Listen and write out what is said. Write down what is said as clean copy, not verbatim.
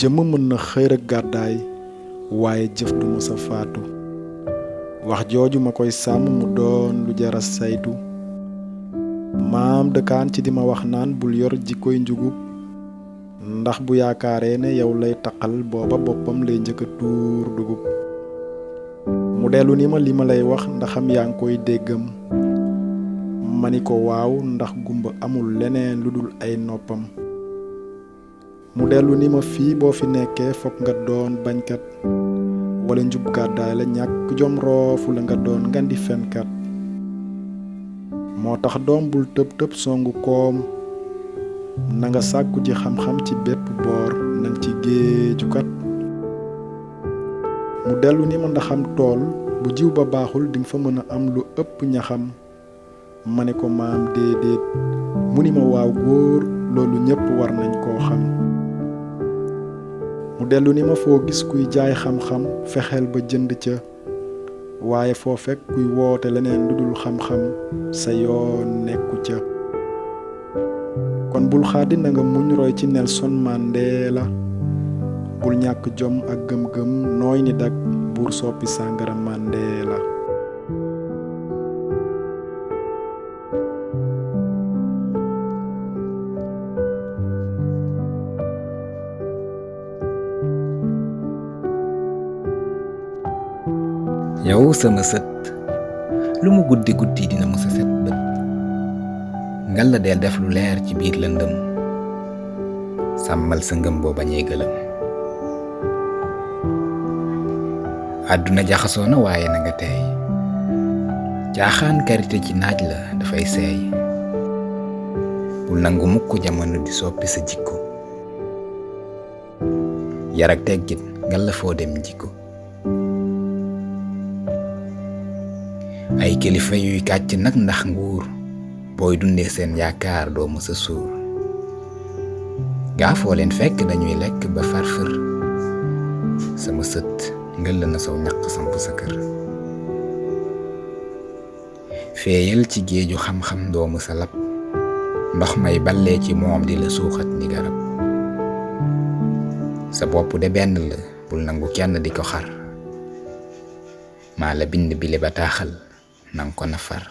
jëmm mën na xëy rek gàddaay waaye jëf du mësa faatu wax jooju ma koy sàmm mu doon lu jara saytu maam dëkkaan ci di ma wax naan bul yor jikkoy njugub ndax bu yaakaaree ne yow lay taqal booba boppam lay njëkk a tuur dugub mu dellu ni ma li ma lay wax ndaxam yaa ngi koy déggam ma ni ko waaw ndax gumba amul leneen lu dul ay noppam mu dellu ni ma fii boo fi nekkee fokk nga doon bañkat wala njub gàddaay la ñàkk jom roofu la nga doon ngandi fenkat moo tax doom bul tëb tëb songu koom na nga sàkku ji xam-xam ci bépp boor nang ci géejukat mu dellu ni ma ndaxam tool bu jiw ba baaxul dinga fa mën a am lu ëpp ñaxam ma ne ko maam déedéet mu ni ma waaw góor loolu ñépp war nañ koo xam mu dellu ni ma foo gis kuy jaay xam-xam fexeel ba jënd ca waaye foo fekk kuy woote leneen lu dul xam-xam sa yoon nekku ca kon bul xaadi na nga muñ roy ci Nelson Mandela bul ñàkk jom ak gëm-gëm nooy ni dak buur soppi sàngara Mandela yow sama sët lu mu guddi guddi dina mësa set bët ngal la del def lu leer ci biir lëndëm sàmmal sa ngëm boo bañee gëlëm àdduna jaxasoo na waaye na nga teey caaxaan karité ci naaj la dafay seey bul nangu mukk jamono di soppi sa jikko yar ak teggit ngal la foo dem jikko ay kilifa yuy kàcc nag ndax nguur booy dundee seen yaakaar doo mësa suur gaa foo leen fekk dañuy lekk ba farfër sama sët ngël na saw ñaq samp sa kër feeyal ci géeju xam-xam doo mësa lab ndox may ballee ci moom di la suuxat ni garab sa bopp de benn la bul nangu kenn di ko xar maa la bind bile bataaxal nang ko nafar